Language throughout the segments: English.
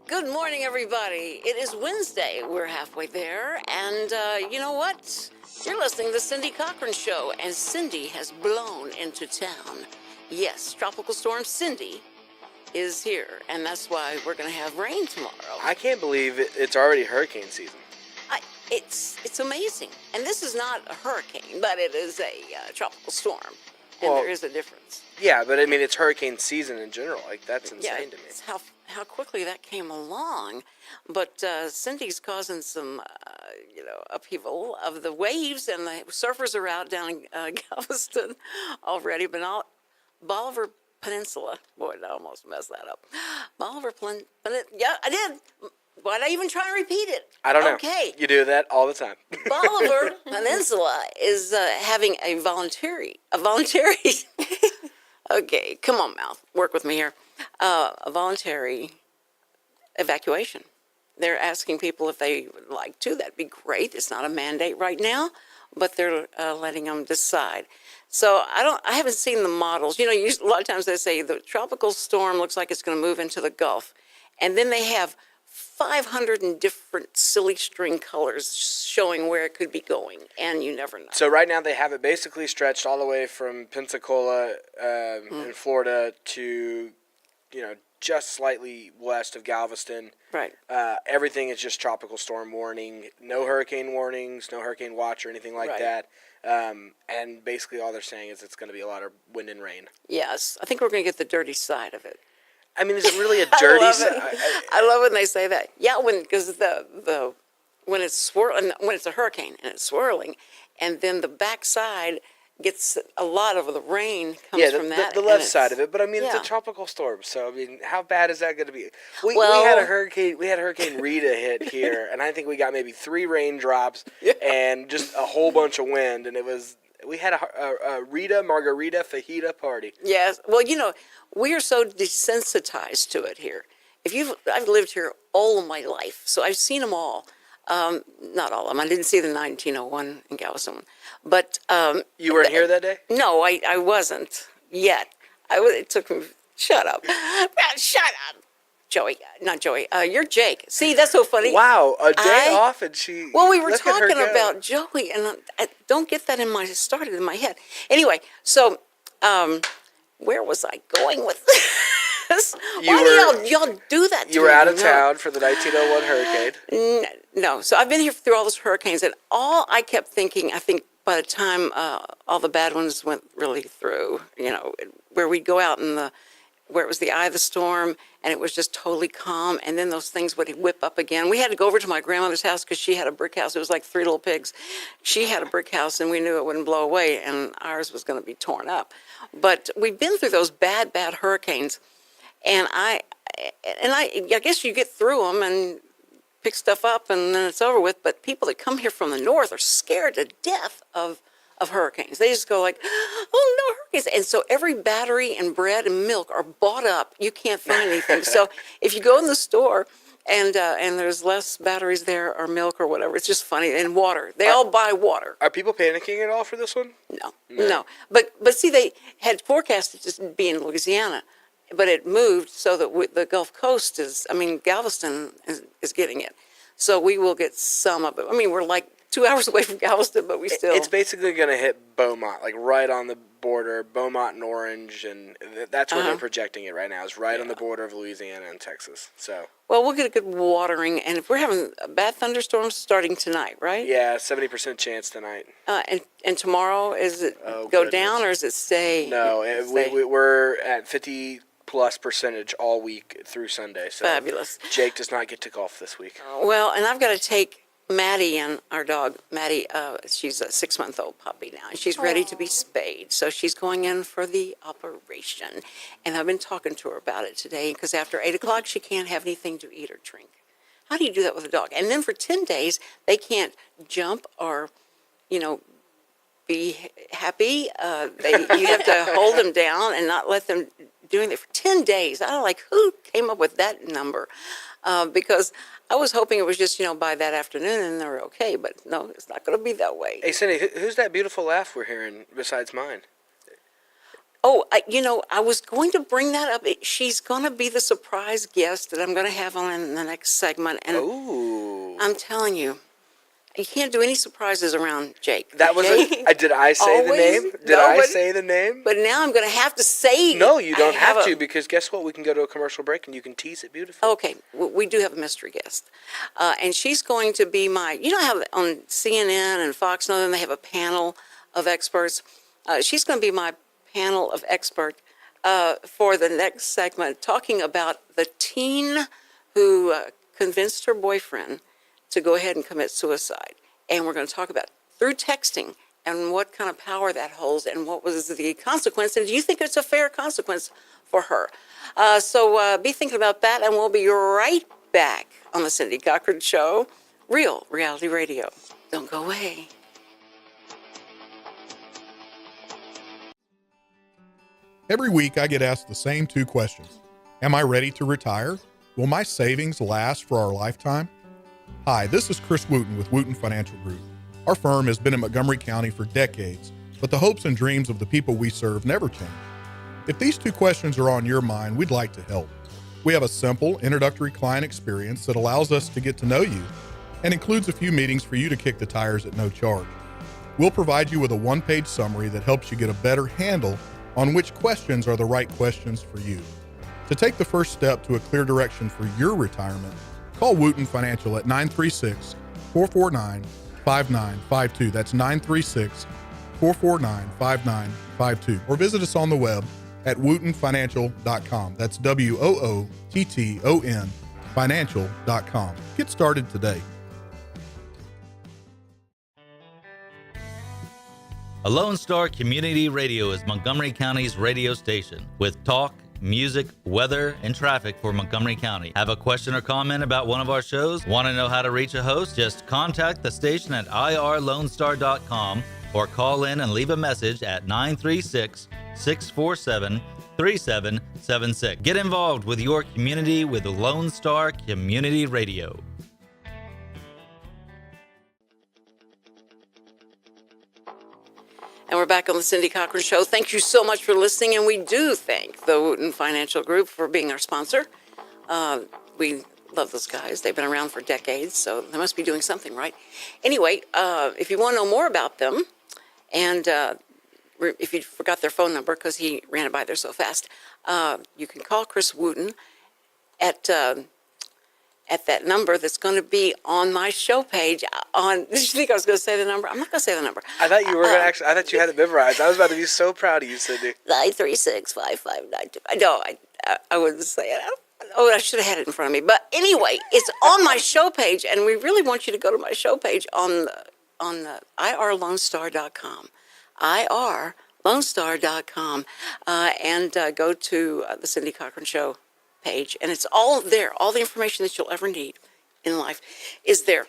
Good morning, everybody. It is Wednesday. We're halfway there. And you know what? You're listening to the Cindy Cochran Show, and Cindy has blown into town. Yes, Tropical Storm Cindy is here, and that's why we're going to have rain tomorrow. I can't believe it's already hurricane season. It's amazing. And this is not a hurricane, but it is a tropical storm. And Well, there is a difference. Yeah, but I mean, it's hurricane season in general. Like, that's insane to me. It's how quickly that came along. But Cindy's causing some, upheaval of the waves, and the surfers are out down in Galveston already. But Bolivar Peninsula. Boy, I almost messed that up. Bolivar Peninsula. Yeah, I did. Why'd I even try and repeat it? I don't know. Okay. You do that all the time. Bolivar Peninsula is having a voluntary. Okay, come on, mouth. Work with me here. A voluntary evacuation. They're asking people if they would like to. That'd be great. It's not a mandate right now, but they're letting them decide. So I haven't seen the models. You know, a lot of times they say the tropical storm looks like it's going to move into the Gulf, and then they have 500 and different silly string colors showing where it could be going, and you never know. So right now they have it basically stretched all the way from Pensacola in Florida to, just slightly west of Galveston. Right. Everything is just tropical storm warning. No hurricane warnings, no hurricane watch or anything like that. And basically all they're saying is it's going to be a lot of wind and rain. Yes, I think we're going to get the dirty side of it. I mean, is it really a dirty side? I love when they say that. Yeah, because when it's swirling, when it's a hurricane and it's swirling, and then the backside gets a lot of the rain comes from that. The left side of it, but I mean it's a tropical storm, so I mean, how bad is that going to be? We had Hurricane Rita hit here, and I think we got maybe 3 raindrops and just a whole bunch of wind, and we had a Rita margarita fajita party. Yes. Well, we are so desensitized to it here. I've lived here all of my life, so I've seen them all. Not all of them. I didn't see the 1901 in Galveston, but you weren't here that day? No, I wasn't yet. It took me. Shut up. Shut up. Joey, not Joey. You're Jake. See, that's so funny. Wow, a day off, and she. Well, we were talking about Joey, and I don't get that started in my head. Anyway, so where was I going with this? Why do y'all do that to me? You were out of town for the 1901 hurricane. No, so I've been here through all those hurricanes, and all I kept thinking, I think by the time all the bad ones went really through, where we'd go out where it was the eye of the storm, and it was just totally calm, and then those things would whip up again. We had to go over to my grandmother's house because she had a brick house. It was like 3 little pigs. She had a brick house, and we knew it wouldn't blow away, and ours was going to be torn up. But we've been through those bad hurricanes, and I guess you get through them and pick stuff up, and then it's over with. But people that come here from the north are scared to death of hurricanes. They just go like, oh, no hurricanes. And so every battery and bread and milk are bought up. You can't find anything. So if you go in the store and there's less batteries there or milk or whatever, it's just funny. And water. They all buy water. Are people panicking at all for this one? No. But see, they had forecasted to be in Louisiana, but it moved so that the Gulf Coast Galveston is getting it. So we will get some of it. I mean, we're like 2 hours away from Galveston, but we still. It's basically going to hit Beaumont, like right on the border, Beaumont and Orange, and that's where they're projecting it right now. Is right on the border of Louisiana and Texas. So. Well, we'll get a good watering, and if we're having bad thunderstorms starting tonight, right? Yeah, 70% chance tonight. And tomorrow, is it go down or does it stay? No, we're at 50+% all week through Sunday. So fabulous. Jake does not get to golf this week. Well, and I've got to take Maddie and our dog, Maddie, she's a 6-month-old puppy now, and she's ready to be spayed. So she's going in for the operation. And I've been talking to her about it today, because after 8 o'clock, she can't have anything to eat or drink. How do you do that with a dog? And then for 10 days, they can't jump or, be happy. You have to hold them down and not let them do anything for 10 days. I don't like who came up with that number, because I was hoping it was just, by that afternoon and they're okay, but no, it's not going to be that way. Hey, Cindy, who's that beautiful laugh we're hearing besides mine? Oh, I was going to bring that up. She's going to be the surprise guest that I'm going to have on in the next segment. And I'm telling you, you can't do any surprises around Jake. That was Jake, did I say the name? Did I say the name? But now I'm going to have to say. No, you don't have to, because guess what? We can go to a commercial break and you can tease it beautifully. Okay, we do have a mystery guest. And she's going to be how on CNN and Fox Northern, they have a panel of experts. She's going to be my panel of expert for the next segment, talking about the teen who convinced her boyfriend to go ahead and commit suicide. And we're going to talk about through texting and what kind of power that holds and what was the consequence. And do you think it's a fair consequence for her? So be thinking about that, and we'll be right back on the Cindy Cochran Show, Real Reality Radio. Don't go away. Every week I get asked the same two questions. Am I ready to retire? Will my savings last for our lifetime? Hi, this is Chris Wooten with Wooten Financial Group. Our firm has been in Montgomery County for decades, but the hopes and dreams of the people we serve never change. If these two questions are on your mind, we'd like to help. We have a simple, introductory client experience that allows us to get to know you and includes a few meetings for you to kick the tires at no charge. We'll provide you with a one-page summary that helps you get a better handle on which questions are the right questions for you. To take the first step to a clear direction for your retirement, call Wooten Financial at 936-449-5952. That's 936-449-5952. Or visit us on the web at wootenfinancial.com. That's WOOTTON financial.com. Get started today. A Lone Star Community Radio is Montgomery County's radio station with talk, music, weather, and traffic for Montgomery County. Have a question or comment about one of our shows? Want to know how to reach a host? Just contact the station at irlonestar.com or call in and leave a message at 936-647-3776. Get involved with your community with Lone Star Community Radio. And we're back on the Cindy Cochran Show. Thank you so much for listening, and we do thank the Wooten Financial Group for being our sponsor. We love those guys. They've been around for decades, so they must be doing something right. Anyway, if you want to know more about them, and if you forgot their phone number because he ran it by there so fast, you can call Chris Wooten at that number that's going to be on my show page. Did you think I was going to say the number? I'm not going to say the number. I thought you were going to actually. I thought you had it memorized. I was about to be so proud of you, Cindy. 936-5592. No, I wouldn't say it. I should have had it in front of me. But anyway, it's on my show page, and we really want you to go to my show page on irlonestar.com. irlonestar.com, and go to the Cindy Cochran Show page, and it's all there. All the information that you'll ever need in life is there,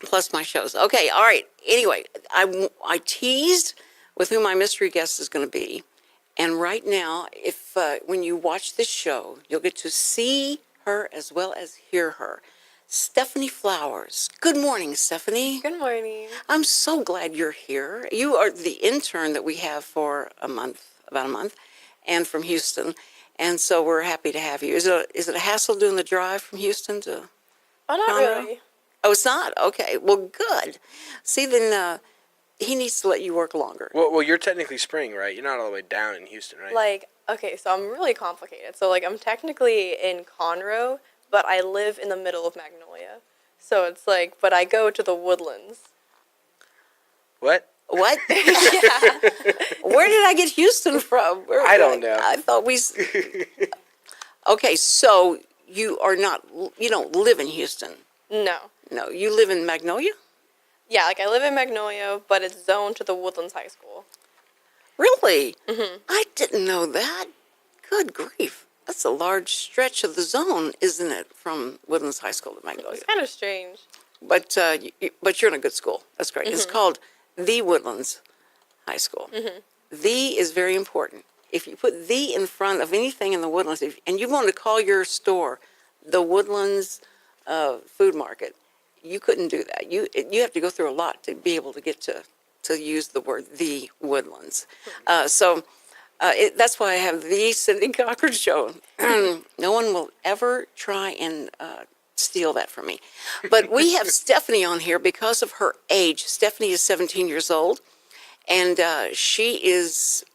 plus my shows. Okay, all right. Anyway, I teased with who my mystery guest is going to be, and right now, if when you watch this show, you'll get to see her as well as hear her. Stephanie Flowers. Good morning, Stephanie. Good morning. I'm so glad you're here. You are the intern that we have for about a month, and from Houston. And so we're happy to have you. Is it a hassle doing the drive from Houston to not Conroe? really. Oh, it's not? Okay. Well, good. See, then he needs to let you work longer. Well, you're technically spring, right? You're not all the way down in Houston, right? Okay, so I'm really complicated. So, I'm technically in Conroe, but I live in the middle of Magnolia. So it's but I go to the Woodlands. What? What? Yeah. Where did I get Houston from? I don't know. I thought we... Okay, so you don't live in Houston. No. No, you live in Magnolia? Yeah, I live in Magnolia, but it's zoned to the Woodlands High School. Really? Mm-hmm. I didn't know that. Good grief. That's a large stretch of the zone, isn't it, from Woodlands High School to Magnolia? It's kind of strange. But you're in a good school. That's great. Mm-hmm. It's called the Woodlands High School. Mm-hmm. The is very important. If you put the in front of anything in the Woodlands, and you want to call your store the Woodlands Food Market, you couldn't do that. You have to go through a lot to be able to get to use the word the Woodlands. So That's why I have the Cindy Cochran Show. No one will ever try and steal that from me. But we have Stephanie on here because of her age. Stephanie is 17 years old, and she is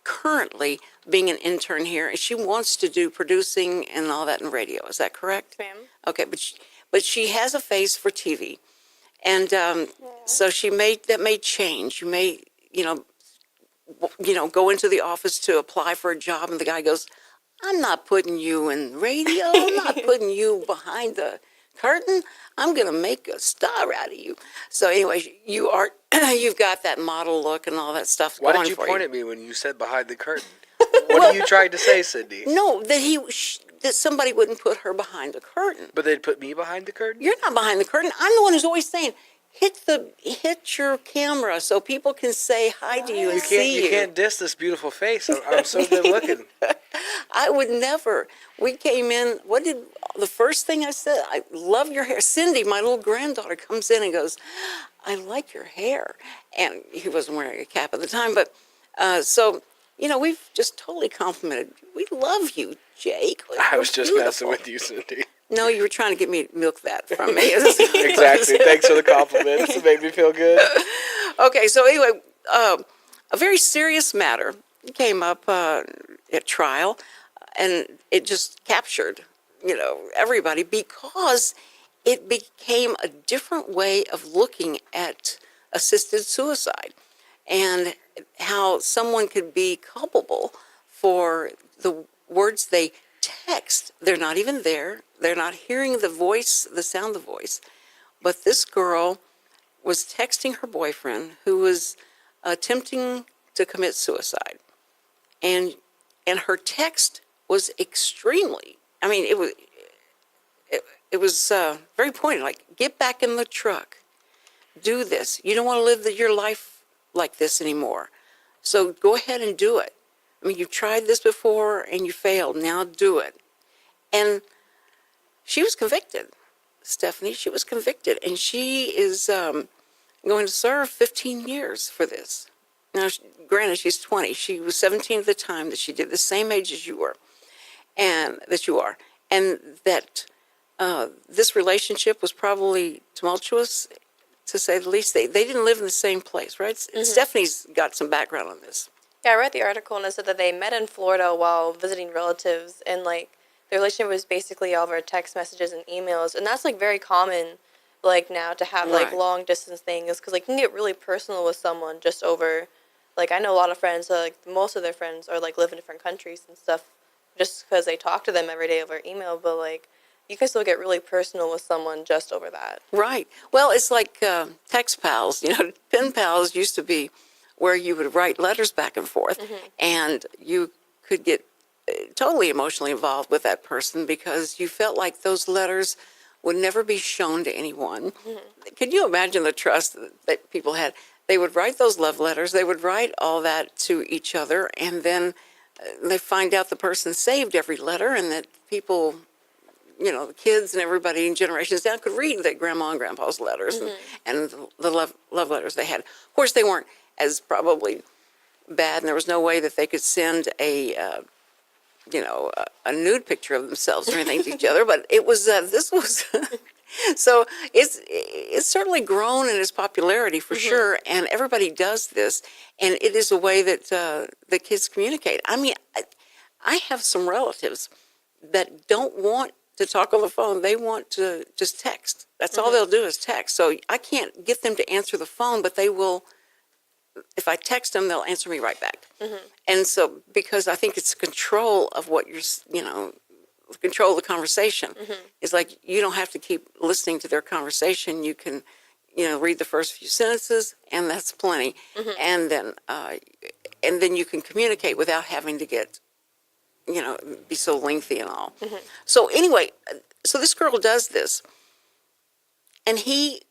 currently being an intern here, and she wants to do producing and all that in radio. Is that correct? Ma'am. Okay, but she has a face for TV, and so that may change. You may, go into the office to apply for a job, and the guy goes, "I'm not putting you in radio. I'm not putting you behind the curtain. I'm going to make a star out of you." So anyway, you've got that model look and all that stuff Why going did you for point at me when you said behind the curtain? What are you trying to say, Cindy? No, that somebody wouldn't put her behind the curtain. But they'd put me behind the curtain? You're not behind the curtain. I'm the one who's always saying, hit your camera so people can say hi to you and see you. You can't diss this beautiful face. I'm so good looking. I would never. We came in, the first thing I said, "I love your hair." Cindy, my little granddaughter, comes in and goes, "I like your hair." And he wasn't wearing a cap at the time, but so, we've just totally complimented. We love you, Jake. I was just messing with you, Cindy. No, you were trying to get me to milk that from me. Exactly. Thanks for the compliments. It made me feel good. Okay, so anyway, a very serious matter came up at trial, and it just captured, everybody, because it became a different way of looking at assisted suicide and how someone could be culpable for the words they text. They're not even there. They're not hearing the voice, the sound of the voice. But this girl was texting her boyfriend who was attempting to commit suicide. And her text was extremely, it was very pointed, like, "Get back in the truck. Do this. You don't want to live your life like this anymore. So go ahead and do it. You've tried this before and you failed. Now do it." And she was convicted. Stephanie, she was convicted. And she is going to serve 15 years for this. Now, granted, she's 20. She was 17 at the time that she did, the same age as you were, and that you are. And that this relationship was probably tumultuous, to say the least. They didn't live in the same place, right? Mm-hmm. Stephanie's got some background on this. Yeah, I read the article and it said that they met in Florida while visiting relatives, and their relationship was basically over text messages and emails, and that's very common now to have Right. long distance things, because you can get really personal with someone just over I know a lot of friends, most of their friends are live in different countries and stuff, just because they talk to them every day over email, but you can still get really personal with someone just over that. Right. Well, it's like text pals. Pen pals used to be where you would write letters back and forth, mm-hmm. and you could get totally emotionally involved with that person because you felt like those letters would never be shown to anyone. Mm-hmm. Can you imagine the trust that people had? They would write those love letters. They would write all that to each other, and then they find out the person saved every letter, and that people, the kids and everybody in generations down could read the grandma and grandpa's letters, mm-hmm. and the love letters they had. Of course, they weren't as probably bad, and there was no way that they could send a nude picture of themselves or anything to each other. But it was this was so it's certainly grown in its popularity for mm-hmm. sure, and everybody does this, and it is a way that the kids communicate. I have some relatives that don't want to talk on the phone. They want to just text. That's mm-hmm. all they'll do is text. So I can't get them to answer the phone, but they will. If I text them, they'll answer me right back. Mm-hmm. And so, because I think it's control of what control of the conversation. Mm-hmm. It's you don't have to keep listening to their conversation. You can, read the first few sentences, and that's plenty. Mm-hmm. And then you can communicate without having to get, be so lengthy and all. Mm-hmm. So anyway, so this girl does this, and he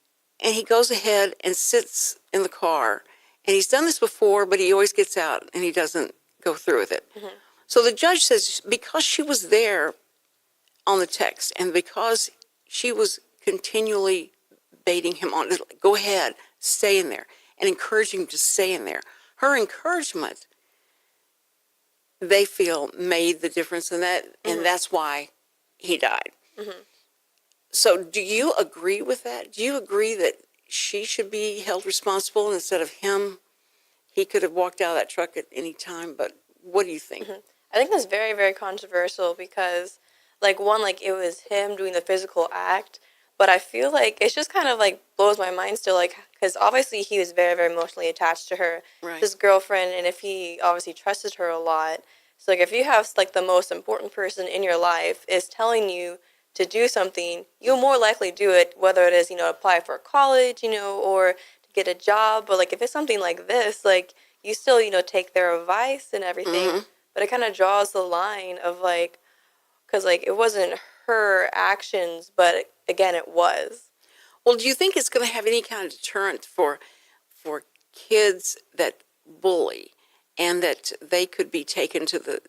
goes ahead and sits in the car. And he's done this before, but he always gets out and he doesn't go through with it. Mm-hmm. So the judge says because she was there on the text and because she was continually baiting him on, go ahead, stay in there, and encouraging him to stay in there, her encouragement they feel made the difference in that, and that's why he died. So do you agree with that? Do you agree that she should be held responsible instead of him? He could have walked out of that truck at any time, but what do you think? I think that's very, very controversial because, like, one, like, it was him doing the physical act, but I feel like it's just kind of, like, blows my mind still, like, because obviously he was very, very emotionally attached to her, his girlfriend, and if he obviously trusted her a lot. So, like, if you have, like, the most important person in your life is telling you to do something, you'll more likely do it, whether it is, you know, apply for college, you know, or to get a job. But, like, if it's something like this, like, you still, you know, take their advice and everything. But it kind of draws the line of, like, because, like, it wasn't her actions, but, again, it was. Well, do you think it's going to have any kind of deterrent for kids that bully, and that they could be taken to the,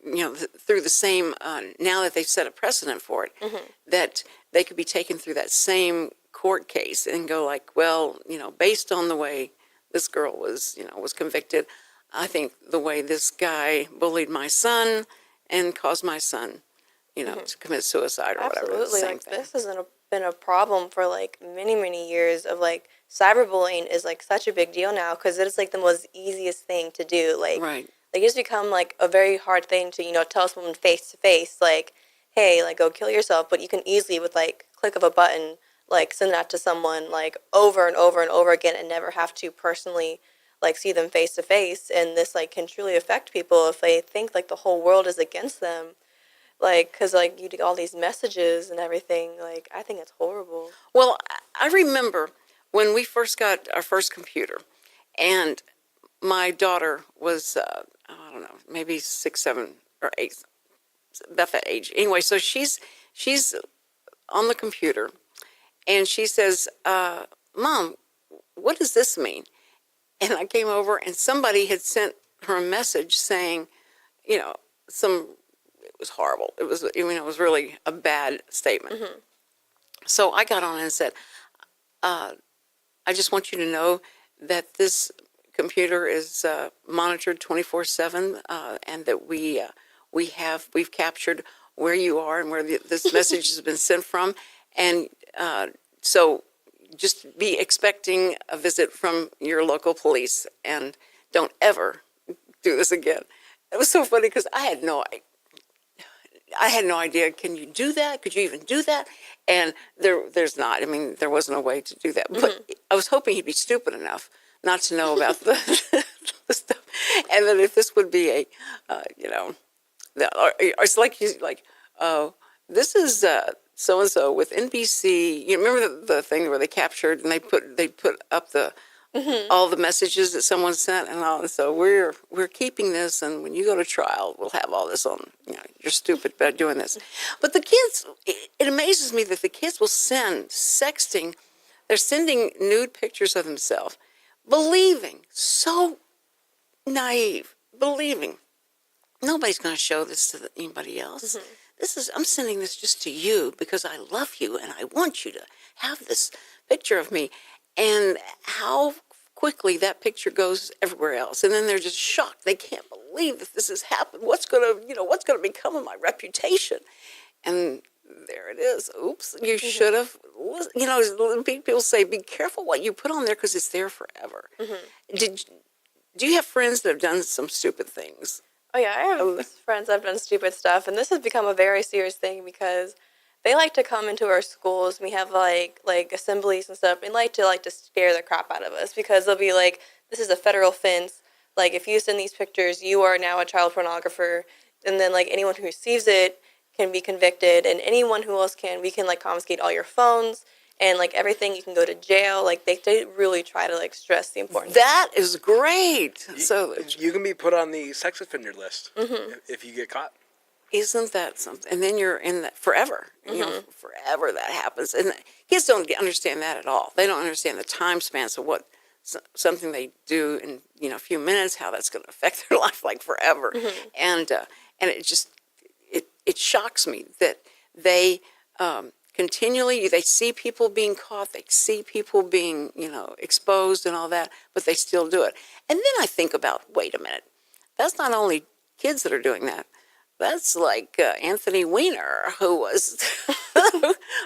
you know, through the same, now that they've set a precedent for it, that they could be taken through that same court case and go like, well, you know, based on the way this girl was, you know, was convicted, I think the way this guy bullied my son and caused my son, you know, to commit suicide or whatever. Absolutely. Same Like, thing. this has been a problem for, like, many, many years of, like, cyberbullying is, like, such a big deal now because it's, like, the most easiest thing to do. Like, Right. like, it's become, like, a very hard thing to, you know, tell someone face to face, like, hey, like, go kill yourself. But you can easily, with, like, click of a button, like, send that to someone, like, over and over and over again and never have to personally, like, see them face to face. And this, like, can truly affect people if they think, like, the whole world is against them. Like, because, like, you do all these messages and everything. Like, I think it's horrible. Well, I remember when we first got our first computer, and my daughter was, I don't know, maybe 6, 7, or 8, about that age. Anyway, so she's on the computer, and she says, Mom, what does this mean? And I came over, and somebody had sent her a message saying, you know, it was horrible. It was, I mean, it was really a bad statement. So I got on and said, I just want you to know that this computer is monitored 24/7, and that we've captured where you are and where this message has been sent from, and so just be expecting a visit from your local police, and don't ever do this again. It was so funny because I had no idea. Can you do that? Could you even do that? And there's not. I mean, there wasn't a way to do that. But I was hoping he'd be stupid enough not to know about the stuff. And then if this would be a, you know, or it's like he's like, oh, this is so and so with NBC. You remember the thing where they captured and they put up the all the messages that someone sent and all. And so we're keeping this, and when you go to trial, we'll have all this on. You know, you're stupid about doing this. But the kids, it amazes me that the kids will send sexting. They're sending nude pictures of themselves, believing, so naive, believing nobody's going to show this to anybody else. I'm sending this just to you because I love you and I want you to have this picture of me. And how quickly that picture goes everywhere else. And then they're just shocked. They can't believe that this has happened. What's going to become of my reputation? And there it is. Oops, you should have, you know, people say, be careful what you put on there because it's there forever. Do you have friends that have done some stupid things? Oh, yeah, I have friends that have done stupid stuff, and this has become a very serious thing because they like to come into our schools. We have, like assemblies and stuff, and like to scare the crap out of us because they'll be like, this is a federal offense. Like, if you send these pictures, you are now a child pornographer. And then, like, anyone who receives it can be convicted, and anyone who else we can, like, confiscate all your phones and, like, everything. You can go to jail. Like, they really try to, like, stress the importance. That is great. So you can be put on the sex offender list if you get caught. Isn't that something? And then you're in that forever. You know, forever that happens. And kids don't understand that at all. They don't understand the time spans of what something they do in, you know, a few minutes, how that's going to affect their life like forever. And it just it shocks me that they continually, they see people being caught, they see people being, you know, exposed and all that, but they still do it. And then I think about, wait a minute, that's not only kids that are doing that. That's like Anthony Weiner, who was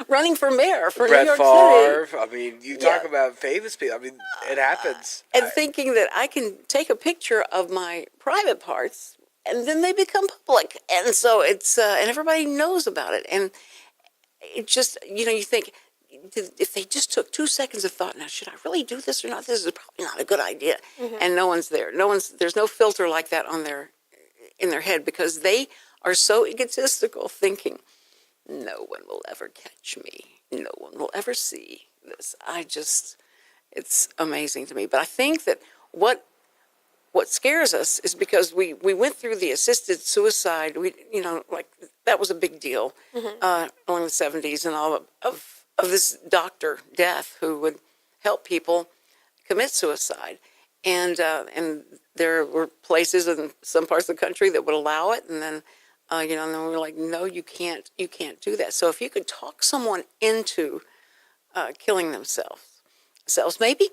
running for mayor for Brett New York Favre. City. I mean, you talk about famous people. I mean, it happens. And thinking that I can take a picture of my private parts and then they become public. And so it's, and everybody knows about it. And it just, you think, if they just took 2 seconds of thought, now, should I really do this or not? This is probably not a good idea. And no one's there. There's no filter like that in their head, because they are so egotistical, thinking, no one will ever catch me. No one will ever see this. It's amazing to me. But I think that what scares us is because we went through the assisted suicide. Like that was a big deal along the 70s and all of this doctor death who would help people commit suicide. And there were places in some parts of the country that would allow it, and then and then we were like, no, you can't do that. So if you could talk someone into killing themselves, maybe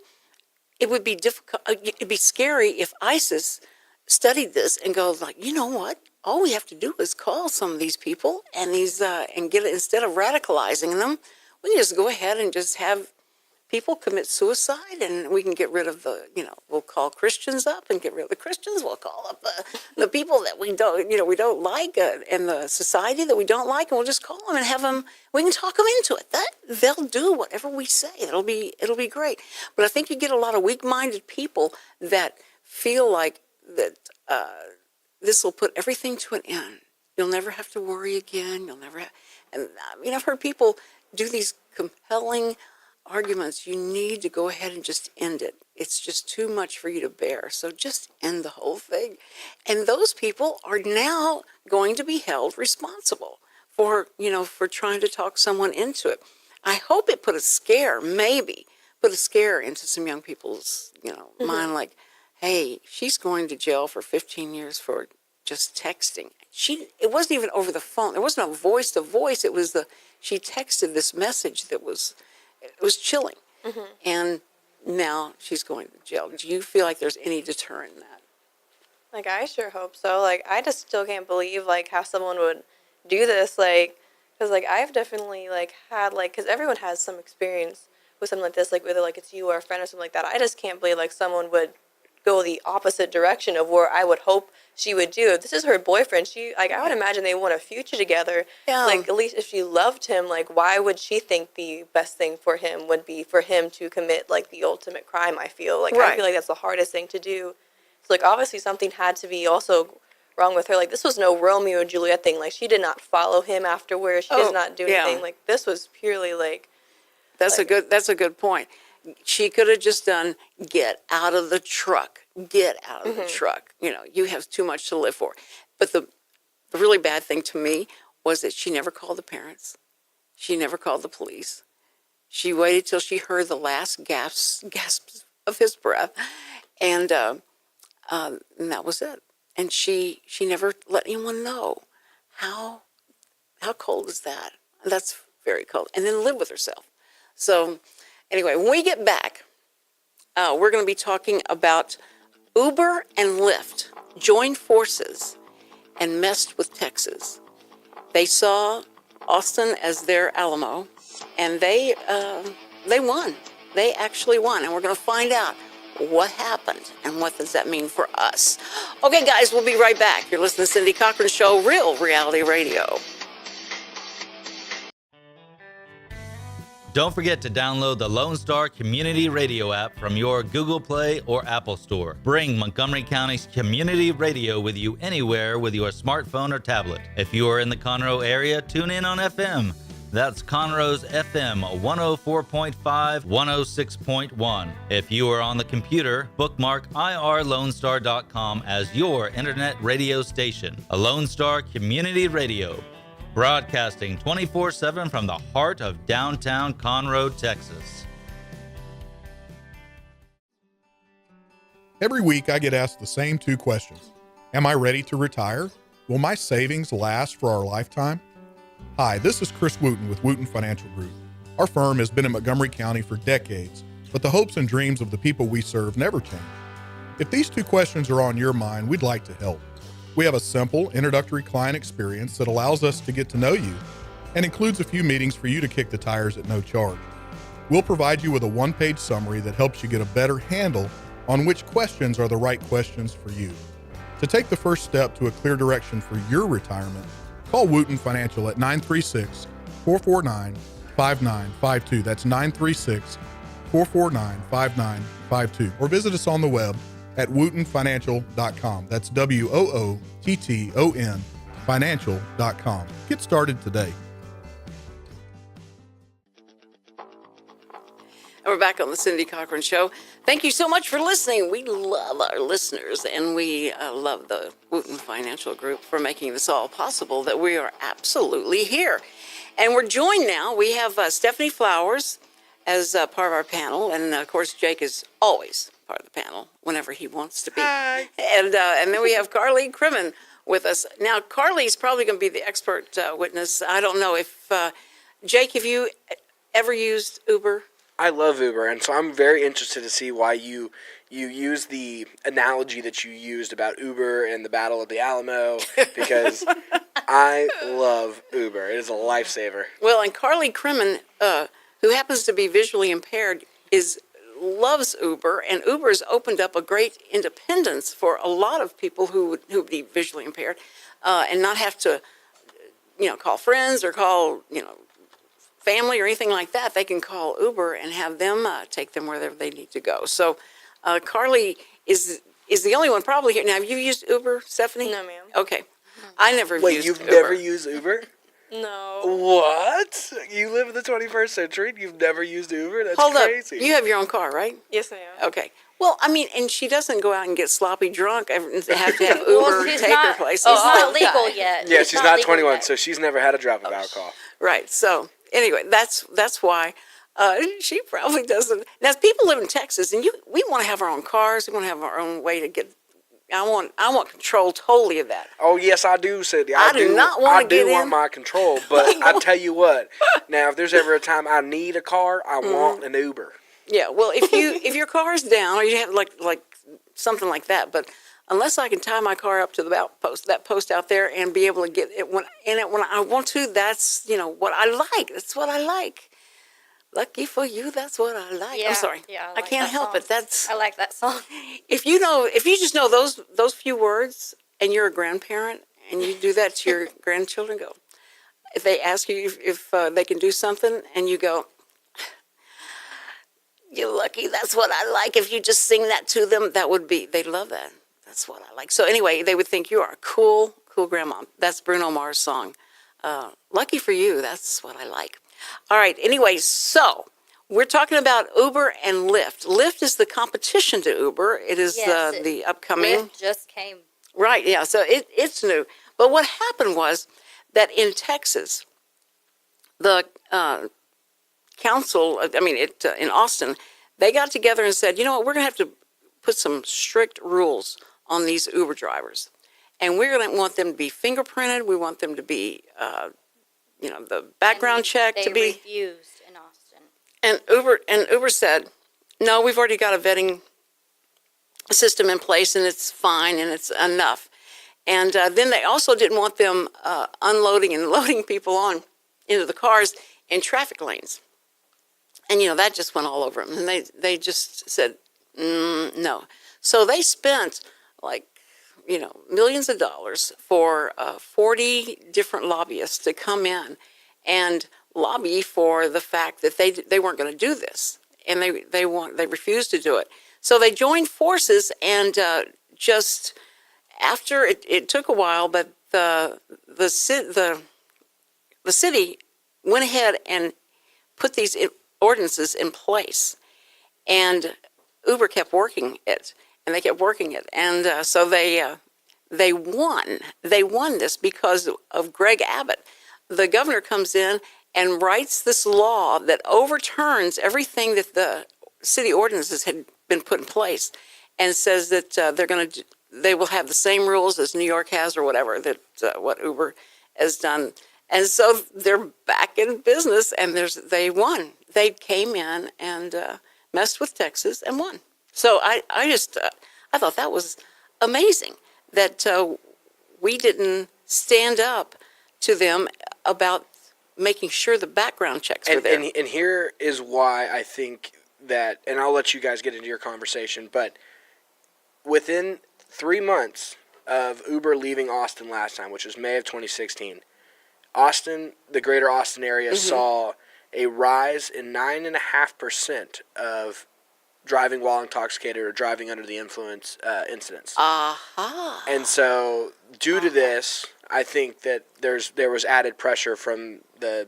it would be difficult. It'd be scary if ISIS studied this and goes like, you know what? All we have to do is call some of these people and get it, instead of radicalizing them, we can just go ahead and just have people commit suicide, and we can get rid of we'll call Christians up and get rid of the Christians. We'll call up the people that we don't like, and the society that we don't like, and we'll just call them and have them. We can talk them into it. They'll do whatever we say. It'll be great. But I think you get a lot of weak-minded people that feel like that this will put everything to an end. You'll never have to worry again. You'll never have. And I've heard people do these compelling arguments. You need to go ahead and just end it. It's just too much for you to bear. So just end the whole thing. And those people are now going to be held responsible for trying to talk someone into it. I hope it put a scare into some young people's, mind, like, hey, she's going to jail for 15 years for just texting. It wasn't even over the phone. There wasn't a voice to voice. She texted this message that was chilling. And now she's going to jail. Do you feel like there's any deterrent in that? Like, I sure hope so. Like, I just still can't believe, like, how someone would do this. Like, because, like, I've definitely, like, had, like, because everyone has some experience with something like this, like, whether, like, it's you or a friend or something like that. I just can't believe, like, someone would go the opposite direction of where I would hope she would do. If this is her boyfriend, I would imagine they want a future together. Yeah. Like, at least if she loved him, like, why would she think the best thing for him would be for him to commit, like, the ultimate crime, I feel. Like, right. I feel like that's the hardest thing to do. So, like, obviously something had to be also wrong with her. Like, this was no Romeo and Juliet thing. Like, she did not follow him afterwards. She did not do anything. Like, this was purely, like... That's a good point. She could have just done, get out of the truck. Get out of the truck. You have too much to live for. But the really bad thing to me was that she never called the parents. She never called the police. She waited till she heard the last gasps of his breath. And that was it. And she never let anyone know. How cold is that? That's very cold. And then live with herself. So anyway, when we get back, we're going to be talking about Uber and Lyft joined forces and messed with Texas. They saw Austin as their Alamo, and they won. They actually won, and we're going to find out what happened and what does that mean for us. Okay, guys, we'll be right back. You're listening to Cindy Cochran Show, Real Reality Radio. Don't forget to download the Lone Star Community Radio app from your Google Play or Apple Store. Bring Montgomery County's community radio with you anywhere with your smartphone or tablet. If you are in the Conroe area, tune in on FM. That's Conroe's FM 104.5, 106.1. If you are on the computer, bookmark irlonestar.com as your internet radio station. A Lone Star Community Radio. Broadcasting 24/7 from the heart of downtown Conroe, Texas. Every week I get asked the same two questions. Am I ready to retire? Will my savings last for our lifetime? Hi, this is Chris Wooten with Wooten Financial Group. Our firm has been in Montgomery County for decades, but the hopes and dreams of the people we serve never change. If these two questions are on your mind, we'd like to help. We have a simple introductory client experience that allows us to get to know you and includes a few meetings for you to kick the tires at no charge. We'll provide you with a one-page summary that helps you get a better handle on which questions are the right questions for you. To take the first step to a clear direction for your retirement, call Wooten Financial at 936-449-5952. That's 936-449-5952. Or visit us on the web at wootenfinancial.com. That's WOOTTON financial.com. Get started today. And we're back on the Cindy Cochran Show. Thank you so much for listening. We love our listeners, and we love the Wooten Financial Group for making this all possible, that we are absolutely here. And we're joined now. We have Stephanie Flowers as part of our panel, and of course, Jake is always part of the panel whenever he wants to be. Hi. And then we have Carly Crimmon with us. Now, Carly's probably going to be the expert witness. I don't know if, Jake, have you ever used Uber? I love Uber, and so I'm very interested to see why you use the analogy that you used about Uber and the Battle of the Alamo, because I love Uber. It is a lifesaver. Well, and Carly Crimmon, who happens to be visually impaired, loves Uber, and Uber has opened up a great independence for a lot of people who would be visually impaired, and not have to, call friends or call, family or anything like that. They can call Uber and have them take them wherever they need to go. So Carly is the only one probably here. Now, have you used Uber, Stephanie? No, ma'am. Okay. I never used Uber. Wait, you've never used Uber? No. What? You live in the 21st century and you've never used Uber? That's Hold crazy. up. You have your own car, right? Yes, ma'am. Okay. Well, I mean, and she doesn't go out and get sloppy drunk and have to have Uber she's take her places. She's not legal yet. Yeah, she's not legal 21, yet. so she's never had a drop of alcohol. Right. So anyway, that's why she probably doesn't. Now, if people live in Texas, and we want to have our own cars. We want to have our own way to get. I want control totally of that. Oh yes, I do, Cindy. I do not want to get in. I do want my control, but I tell you what. Now, if there's ever a time I need a car, I want an Uber. Yeah. Well, if your car's down, or you have like something like that, but unless I can tie my car up to the post out there and be able to get it when I want to, that's what I like. That's what I like. Lucky for you, that's what I like. Yeah, I'm sorry. yeah, I can't help it. I like that song. If you just know those few words, and you're a grandparent, and you do that to your grandchildren, go. If they ask you if they can do something, and you go, "You're lucky. That's what I like." If you just sing that to them, they'd love that. That's what I like. So anyway, they would think you are a cool grandma. That's Bruno Mars' song. Lucky for you. That's what I like. All right. Anyway, so we're talking about Uber and Lyft. Lyft is the competition to Uber. It is the upcoming. Lyft just came. Right. Yeah. So it's new. But what happened was that in Texas, the council, in Austin, they got together and said, you know what, we're going to have to put some strict rules on these Uber drivers. And we're going to want them to be fingerprinted. We want them to be, the background check to be. They refused in Austin. And Uber said, no, we've already got a vetting system in place, and it's fine, and it's enough. And then they also didn't want them unloading and loading people into the cars in traffic lanes. And, that just went all over them. And they just said, no. So they spent, millions of dollars for 40 different lobbyists to come in and lobby for the fact that they weren't going to do this. And they refused to do it. So they joined forces, and just after it took a while, but the city went ahead and put these ordinances in place, and Uber kept working it, and they kept working it, and so they won. They won this because of Greg Abbott. The governor comes in and writes this law that overturns everything that the city ordinances had been put in place, and says that they will have the same rules as New York has, or whatever, that what Uber has done. And so they're back in business, and they won. They came in and messed with Texas and won. So I thought that was amazing that we didn't stand up to them about making sure the background checks were there. And here is why I think that, and I'll let you guys get into your conversation, but within 3 months of Uber leaving Austin last time, which was May of 2016, Austin, the greater Austin area, saw a rise in 9.5% of driving while intoxicated or driving under the influence incidents. Aha. And so, due to this, I think that there was added pressure from the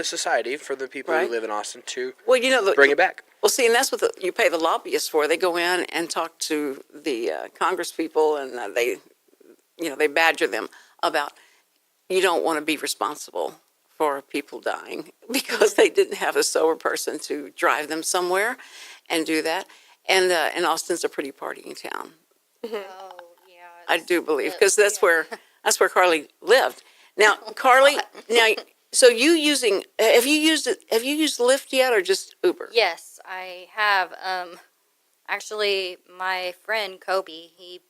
society for the people who live in Austin to bring it back. Well, see, and that's what you pay the lobbyists for. They go in and talk to the Congress people, and they badger them about, you don't want to be responsible for people dying because they didn't have a sober person to drive them somewhere and do that. And Austin's a pretty partying town. Oh, yeah. I do believe, because that's where Carly lived. Now, Carly, so have you used Lyft yet, or just Uber? Yes, I have. Actually, my friend Kobe, he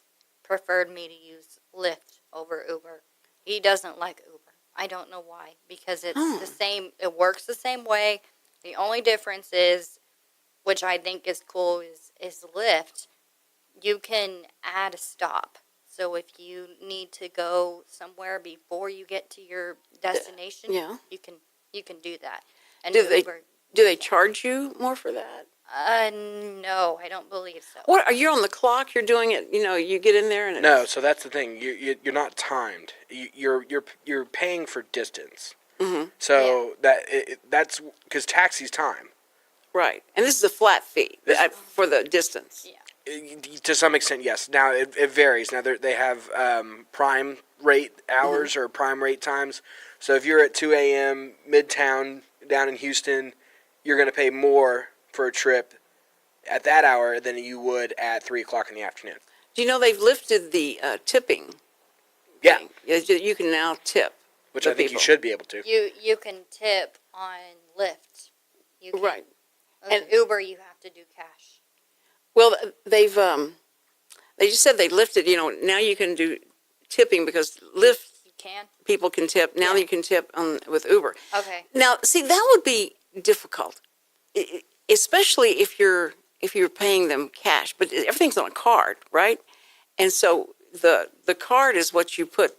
preferred me to use Lyft over Uber. He doesn't like Uber. I don't know why, because it's the same. It works the same way. The only difference is, which I think is cool, is Lyft. You can add a stop. So if you need to go somewhere before you get to your destination, you can do that. And Uber, do they charge you more for that? No, I don't believe so. What, are you on the clock? You're doing it. You get in there and No. So that's the thing. You're not timed. You're paying for distance. Mm-hmm. So that's because taxi's time. Right, and this is a flat fee for the distance. Yeah. To some extent, yes. Now it varies. Now they have prime rate hours or prime rate times. So if you're at 2 a.m. Midtown down in Houston, you're going to pay more for a trip at that hour than you would at 3 o'clock in the afternoon. Do you know they've lifted the tipping? Yeah, thing? You can now tip. which I think you should be able to. You can tip on Lyft. You can, Right. And Uber, you have to do cash. Well, they just said they lifted, now you can do tipping because Lyft You can? people can tip. Now you can tip with Uber. Okay. Now, see, that would be difficult, especially if you're paying them cash. But everything's on a card, right? And so the card is what you put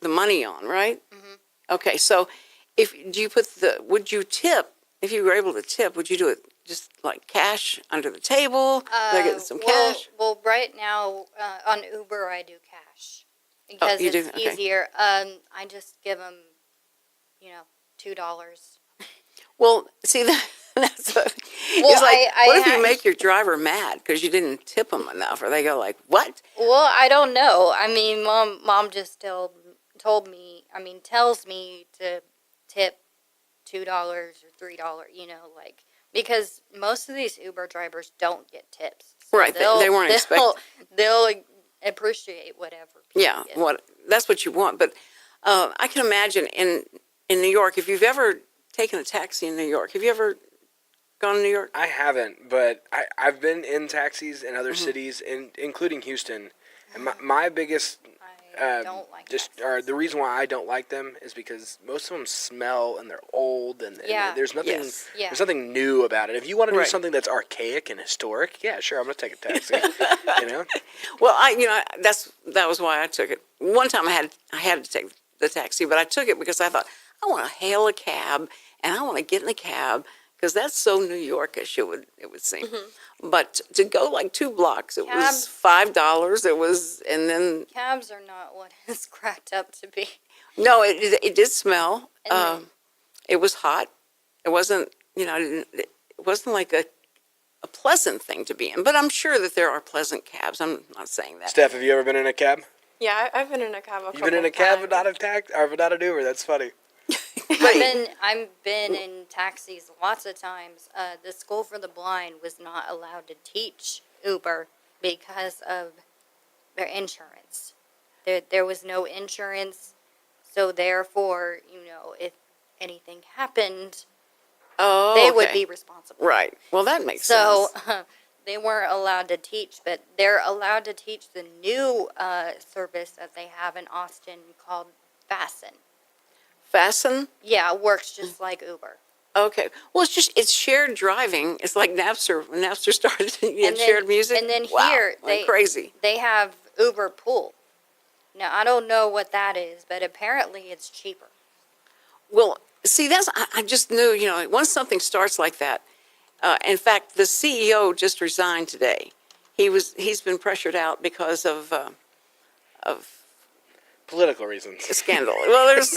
the money on, right? Mm-hmm. Okay, so would you tip, if you were able to tip, would you do it just like cash under the table? Get some cash? Well, right now on Uber, I do cash because you it's do? Okay. easier. I just give them, $2. Well, see, that's it's like, what if you make your driver mad because you didn't tip them enough? Or they go like, what? Well, I don't know. I mean, mom just tells me to tip $2 or $3, because most of these Uber drivers don't get tips. So Right, they weren't expecting. They'll appreciate whatever. Yeah, that's what you want. But I can imagine in New York, if you've ever taken a taxi in New York, have you ever gone to New York? I haven't, but I've been in taxis in other cities, including Houston. And my biggest I don't like the reason why I don't like them is because most of them smell and they're old and there's nothing there's nothing new about it. If you want to do something that's archaic and historic, yeah, sure, I'm gonna take a taxi. Well, that was why I took it. One time I had to take the taxi, but I took it because I thought I want to hail a cab and I want to get in a cab because that's so New Yorkish. It would seem. Mm-hmm. But to go like 2 blocks, it was $5. It was, and then cabs are not what it's cracked up to be. No, it did smell. It was hot. It wasn't, it wasn't like a pleasant thing to be in. But I'm sure that there are pleasant cabs. I'm not saying that. Steph, have you ever been in a cab? Yeah, I've been in a cab a couple You've been in a cab but not a taxi, or not an Uber? That's funny. I've been in taxis lots of times. The School for the Blind was not allowed to teach Uber because of their insurance. There was no insurance, so therefore, if anything happened, they would be responsible. Right. Well, that makes sense. So they weren't allowed to teach, but they're allowed to teach the new service that they have in Austin called Fasten. Fasten? Yeah, it works just like Uber. Okay. Well, it's shared driving. It's like Napster. When Napster started, you had shared music. And then wow, here, like crazy. They have Uber Pool. Now, I don't know what that is, but apparently it's cheaper. Well, see, I just knew, once something starts like that. In fact, the CEO just resigned today. He's been pressured out because of political reasons. Scandal. Well, there's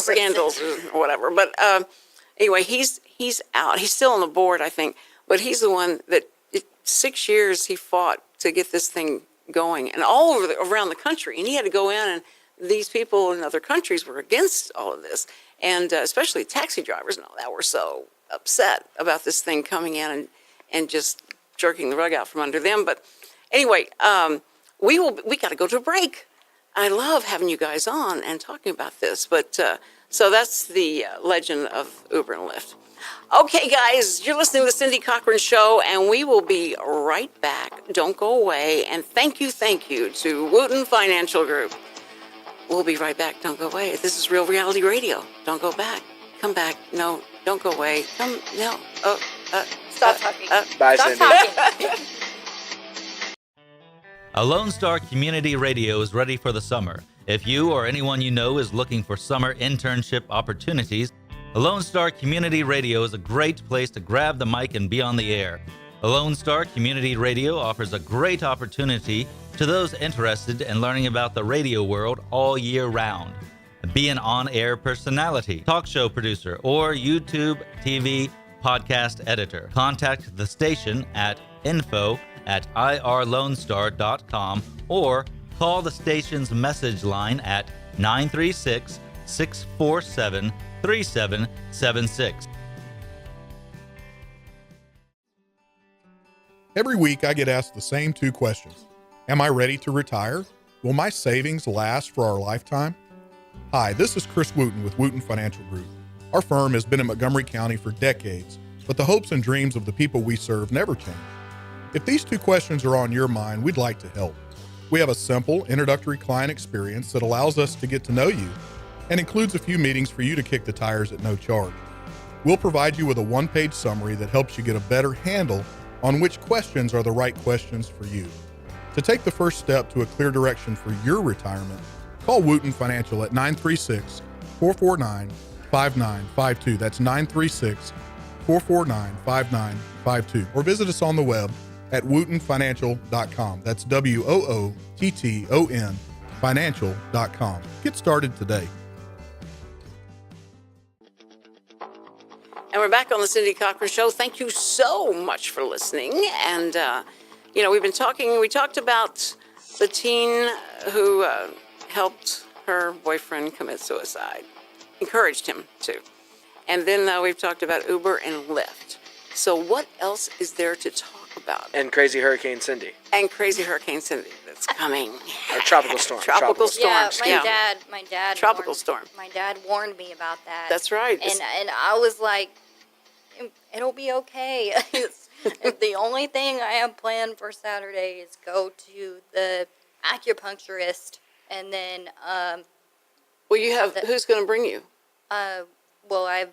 scandals or whatever. But anyway, he's out. He's still on the board, I think. But he's the one that 6 years he fought to get this thing going, and all over around the country. And he had to go in, and these people in other countries were against all of this, and especially taxi drivers and all that were so upset about this thing coming in and just jerking the rug out from under them. But anyway, we got to go to a break. I love having you guys on and talking about this. But so that's the legend of Uber and Lyft. Okay, guys, you're listening to the Cindy Cochran Show, and we will be right back. Don't go away. And thank you to Wooten Financial Group. We'll be right back. Don't go away. This is Real Reality Radio. Don't go back. Come back. No, don't go away. Come, no. Stop talking. Bye, Stop Cindy. talking. A Lone Star Community Radio is ready for the summer. If you or anyone you know is looking for summer internship opportunities, a Lone Star Community Radio is a great place to grab the mic and be on the air. A Lone Star Community Radio offers a great opportunity to those interested in learning about the radio world all year round. Be an on-air personality, talk show producer, or YouTube, TV, podcast editor. Contact the station at info@irlonestar.com or call the station's message line at 936-647-3776. Every week I get asked the same two questions. Am I ready to retire? Will my savings last for our lifetime? Hi, this is Chris Wooten with Wooten Financial Group. Our firm has been in Montgomery County for decades, but the hopes and dreams of the people we serve never change. If these two questions are on your mind, we'd like to help. We have a simple, introductory client experience that allows us to get to know you and includes a few meetings for you to kick the tires at no charge. We'll provide you with a one-page summary that helps you get a better handle on which questions are the right questions for you. To take the first step to a clear direction for your retirement, call Wooten Financial at 936-449-5952. That's 936-449-5952. Or visit us on the web at wootenfinancial.com. That's WOOTTON financial.com. Get started today. And we're back on the Cindy Cochran Show. Thank you so much for listening. And, we talked about the teen who helped her boyfriend commit suicide, encouraged him to. And then we've talked about Uber and Lyft. So what else is there to talk about? And Crazy Hurricane Cindy. And Crazy Hurricane Cindy that's coming. Or Tropical Storm. Tropical storms. Yeah, my dad. Tropical storm. My dad warned me about that. That's right. And I was like, it'll be okay. The only thing I have planned for Saturday is go to the acupuncturist, and then well, you have who's going to bring you? Well, I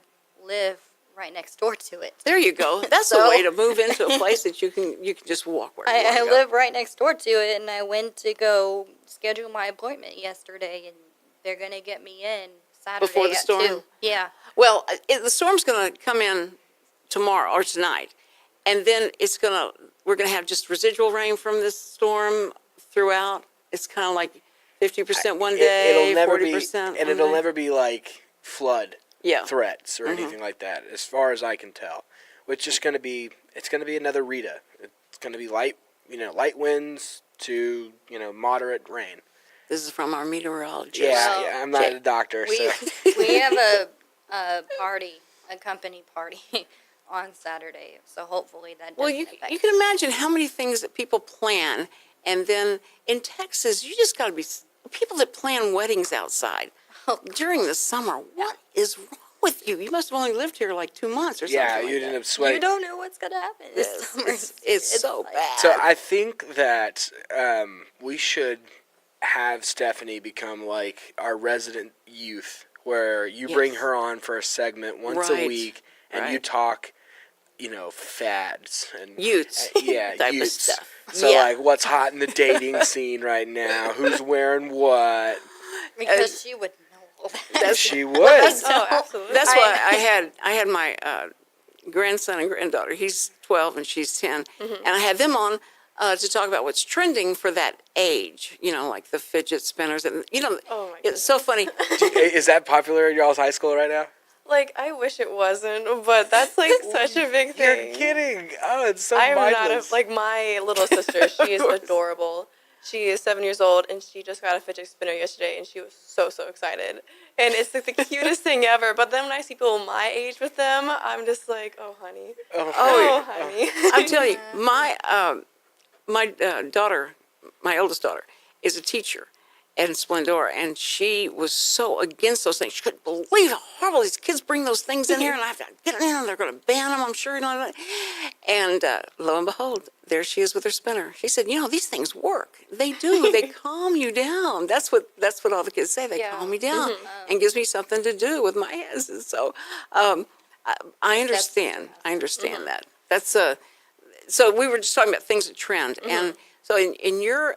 live right next door to it. There you go. That's a way to move into a place that you can just walk where you want to I go. live right next door to it, and I went to go schedule my appointment yesterday, and they're going to get me in Saturday Before the storm? at 2. Yeah. Well, the storm's going to come in tomorrow or tonight, and then we're going to have just residual rain from this storm throughout. It's kind of like 50% one day, 40%. And it'll never be like flood threats or Mm-hmm. anything like that, as far as I can tell. Which is going to be, it's going to be another Rita. It's going to be light winds to moderate rain. This is from our meteorologist. Yeah, I'm not a doctor, We so have a company party on Saturday, so hopefully that doesn't affect you can imagine how many things that people plan, and then in Texas, you just got to be people that plan weddings outside during the summer. What is wrong with you? You must have only lived here like 2 months or something. Yeah, like you'd that. end up sweating. You don't know what's gonna happen this summer. It's so like- bad. So I think that we should have Stephanie become like our resident youth, where you bring Yes. her on for a segment once a Right. week, and you Right. talk, fads and Utes. yeah, type of youths. stuff. So Yeah. like, what's hot in the dating scene right now? Who's wearing what? Because she would know all that. She would. Oh, absolutely. That's why I had my grandson and granddaughter. He's 12 and she's 10, and I had them on to talk about what's trending for that age. Like the fidget spinners, and Oh my it's so funny. Is that popular in y'all's high school right now? Like, I wish it wasn't, but that's like such a big thing. You're kidding. Oh, it's so I'm mindless. not my little sister. She is adorable. She is 7 years old, and she just got a fidget spinner yesterday, and she was so excited. And it's like the cutest thing ever. But then when I see people my age with them, I'm just like, oh honey, oh honey. I'm telling you, my daughter, my oldest daughter, is a teacher at Splendor, and she was so against those things. She couldn't believe how horrible these kids bring those things in here, and I have to get in, and they're going to ban them, I'm sure. And lo and behold, there she is with her spinner. She said, these things work. They do. They calm you down. That's what all the kids say. They calm me down and gives me something to do with my hands. And so I understand. I understand that. That's so we were just talking about things that trend, and so in your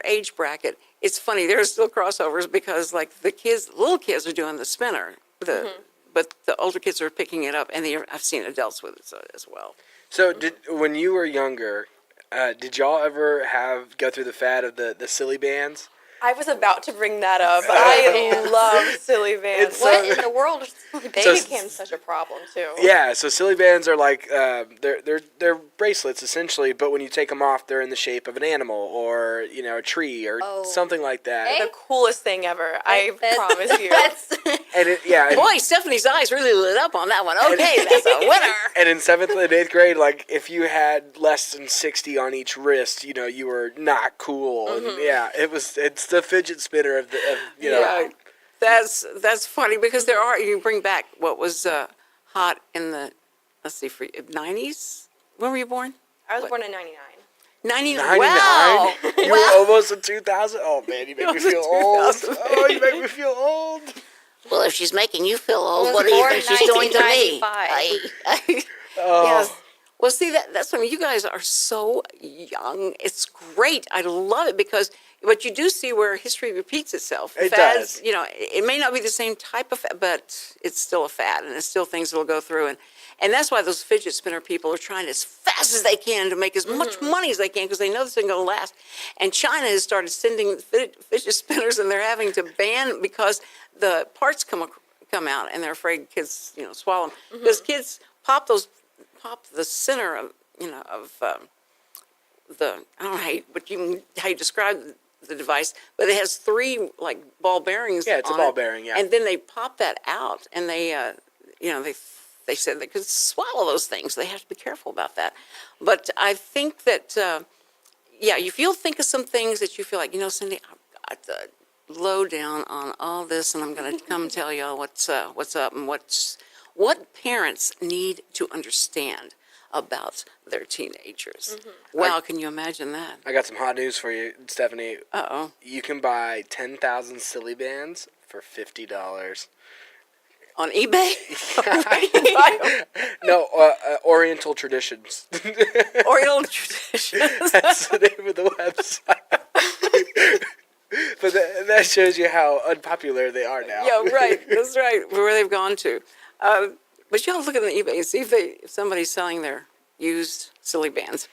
age bracket, it's funny. There's still crossovers because like little kids are doing the spinner, but the older kids are picking it up, and I've seen adults with it as well. So when you were younger, did y'all ever go through the fad of the silly bands? I was about to bring that up. I love silly bands. What in the world is They became such a problem too. Yeah, so silly bands are like they're bracelets essentially, but when you take them off, they're in the shape of an animal or a tree or something like that. Hey. The coolest thing ever. I promise you. And Boy, Stephanie's eyes really lit up on that one. Okay, that's a winner. And in 7th and 8th grade, like if you had less than 60 on each wrist, you were not cool. And it's the fidget spinner of Right. That's funny because you bring back what was hot in the, let's see, for you, 90s? When were you born? I was born in 99. 99. Wow. You were almost in 2000? Oh, man, you make me feel old. Oh, you make me feel old. Well, if she's making you feel old, was what do you born think she's doing to me? 1995. Yes. Well, see, that's when you guys are so young. It's great. I love it because but you do see where history repeats itself. It Fads, does. It may not be the same type of fad, but it's still a fad, and it's still things that'll go through. And that's why those fidget spinner people are trying as fast as they can to make as much money as they can because they know this isn't going to last. And China has started sending fidget spinners, and they're having to ban because the parts come out, and they're afraid kids, swallow them. Because kids pop the center of, I don't know how you describe the device, but it has 3 like ball bearings. Yeah, it's a on ball it. bearing, yeah. And then they pop that out, and they they said they could swallow those things. They have to be careful about that. But I think that if you'll think of some things that you feel like, Cindy, I've got the lowdown on all this, and I'm going to come tell y'all what's up and what parents need to understand about their teenagers. Wow, can you imagine that? I got some hot news for you, Stephanie. Uh-oh. You can buy 10,000 silly bands for $50. On eBay? No, Oriental Traditions. Oriental Traditions. That's the name of the website. But that shows you how unpopular they are now. Yeah, right. That's right. Where they've gone to. But y'all look at the eBay and see if somebody's selling their used silly bands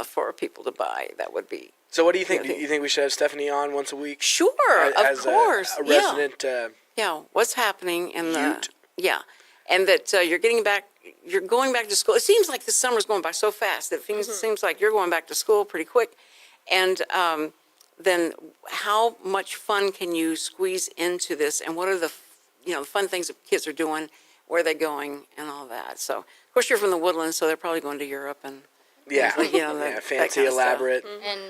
for people to buy. That would be. So what do you think? Do you think we should have Stephanie on once a week? Sure, As of course. A resident. Yeah. What's happening in Ute. and that you're going back to school. It seems like the summer's going by so fast that things seems like you're going back to school pretty quick, and then how much fun can you squeeze into this, and what are the fun things that kids are doing, where are they going, and all that. So of course you're from the Woodlands, so they're probably going to Europe and Yeah, that fancy, kind of elaborate. And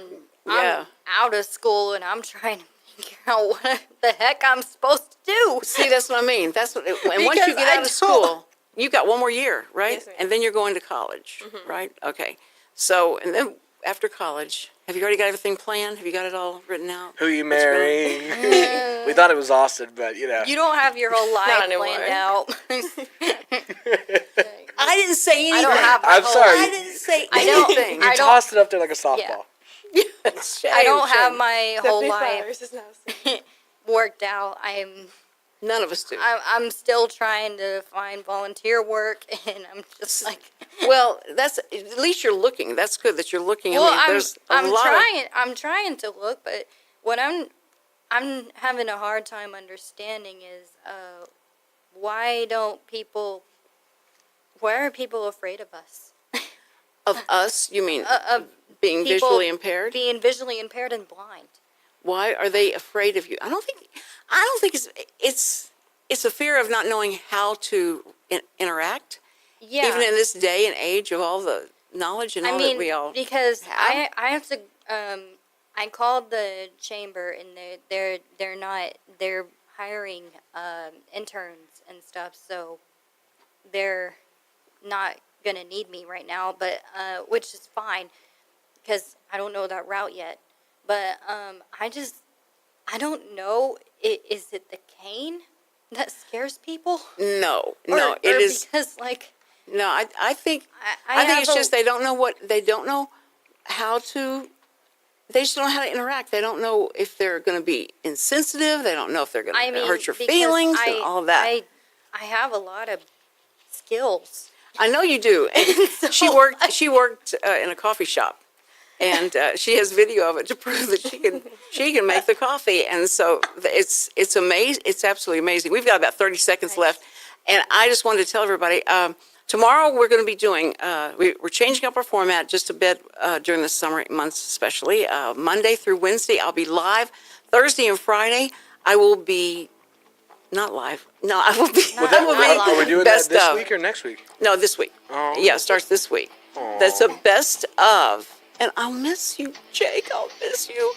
I'm out of school, and I'm trying to figure out what the heck I'm supposed to do. See, that's what I mean. That's what. And once you get out of school, you got one more year, right? Yes, ma'am. And then you're going to college, right? Okay. So, and then after college, have you already got everything planned? Have you got it all written out? Who you marrying? We thought it was Austin, but you know. You don't have your whole life anymore. planned out. I didn't say anything. I don't have my I'm whole sorry. I didn't say I don't- anything. You I don't- tossed it up there like a softball. Yes, I don't have shame. my whole Stephanie life Flowers is now worked out. None of us do. I'm still trying to find volunteer work, and I'm just like, Well, that's at least you're looking. That's good that you're looking. well, I mean, there's a lot I'm trying to look, but what I'm having a hard time understanding is why are people afraid of us? of us. You mean Of being people visually impaired? Being visually impaired and blind. Why are they afraid of you? I don't think it's a fear of not knowing how to interact. Yeah. Even in this day and age of all the knowledge and all that we all because have. I have to I called the chamber and they're hiring interns and stuff, so they're not gonna need me right now, but which is fine because I don't know that route yet. But I don't know. Is it the cane that scares people? No, Or it is. because like No, I think I think have it's just they don't know how to. They just don't know how to interact. They don't know if they're going to be insensitive. They don't know if they're going to hurt your because feelings and all of that. I have a lot of skills. I know you do. And So she worked in a coffee shop, and she has video of it to prove that she can make the coffee. And so it's amazing. It's absolutely amazing. We've got about 30 seconds left, and I just wanted to tell everybody. Tomorrow we're going to be doing, we're changing up our format just a bit during the summer months especially. Monday through Wednesday I'll be live. Thursday and Friday I will be not live. No, I will be. Are we doing that best this of. week or next week? No, this week. Oh. Yeah, it starts this week. Aw. That's a best of. And I'll miss you, Jake. I'll miss you.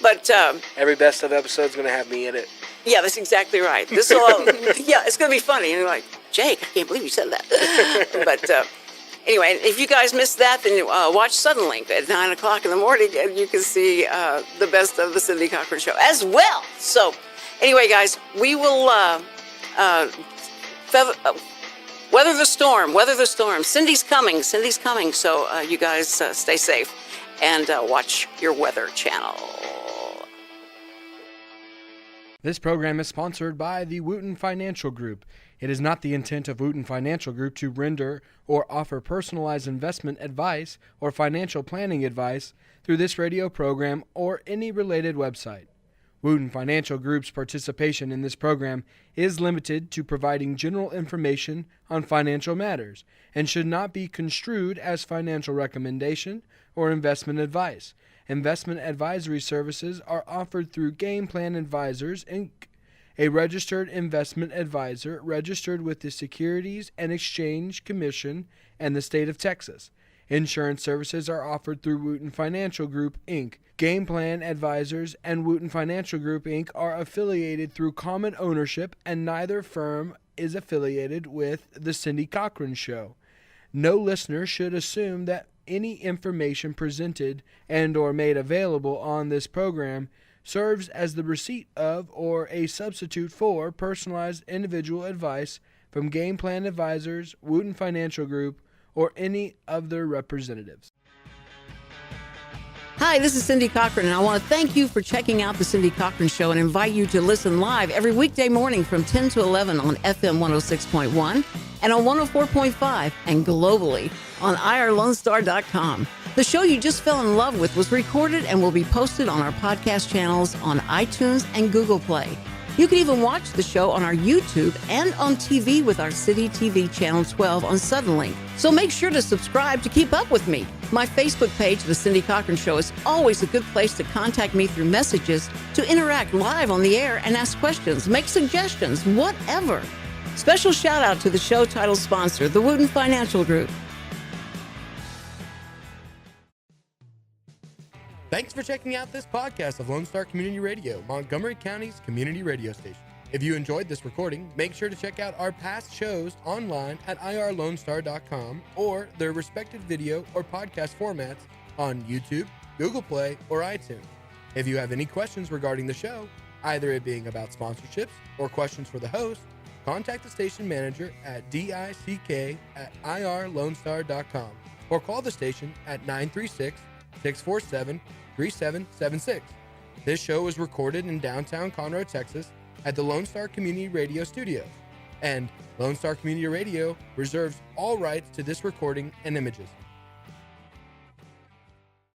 But Every best of episode's going to have me in it. yeah, that's exactly right. This will, yeah, it's going to be funny. And you're like, Jake, I can't believe you said that. But anyway, if you guys missed that, then watch Suddenlink at 9 o'clock in the morning, and you can see the best of the Cindy Cochran Show as well. So anyway, guys, we will weather the storm. Cindy's coming. So you guys stay safe and watch your weather channel. This program is sponsored by the Wooten Financial Group. It is not the intent of Wooten Financial Group to render or offer personalized investment advice or financial planning advice through this radio program or any related website. Wooten Financial Group's participation in this program is limited to providing general information on financial matters and should not be construed as financial recommendation or investment advice. Investment advisory services are offered through Game Plan Advisors, Inc., a registered investment advisor registered with the Securities and Exchange Commission and the state of Texas. Insurance services are offered through Wooten Financial Group, Inc. Game Plan Advisors and Wooten Financial Group, Inc. are affiliated through common ownership, and neither firm is affiliated with The Cindy Cochran Show. No listener should assume that any information presented and or made available on this program serves as the receipt of or a substitute for personalized individual advice from Game Plan Advisors, Wooten Financial Group, or any of their representatives. Hi, this is Cindy Cochran, and I want to thank you for checking out The Cindy Cochran Show and invite you to listen live every weekday morning from 10 to 11 on FM 106.1 and on 104.5 and globally on irlonestar.com. The show you just fell in love with was recorded and will be posted on our podcast channels on iTunes and Google Play. You can even watch the show on our YouTube and on TV with our City TV Channel 12 on Suddenlink. So make sure to subscribe to keep up with me. My Facebook page, The Cindy Cochran Show, is always a good place to contact me through messages, to interact live on the air and ask questions, make suggestions, whatever. Special shout out to the show title sponsor, the Wooten Financial Group. Thanks for checking out this podcast of Lone Star Community Radio, Montgomery County's community radio station. If you enjoyed this recording, make sure to check out our past shows online at irlonestar.com or their respective video or podcast formats on YouTube, Google Play, or iTunes. If you have any questions regarding the show, either it being about sponsorships or questions for the host, contact the station manager at dick@irlonestar.com or call the station at 936-647-3776. This show was recorded in downtown Conroe, Texas at the Lone Star Community Radio Studios, and Lone Star Community Radio reserves all rights to this recording and images.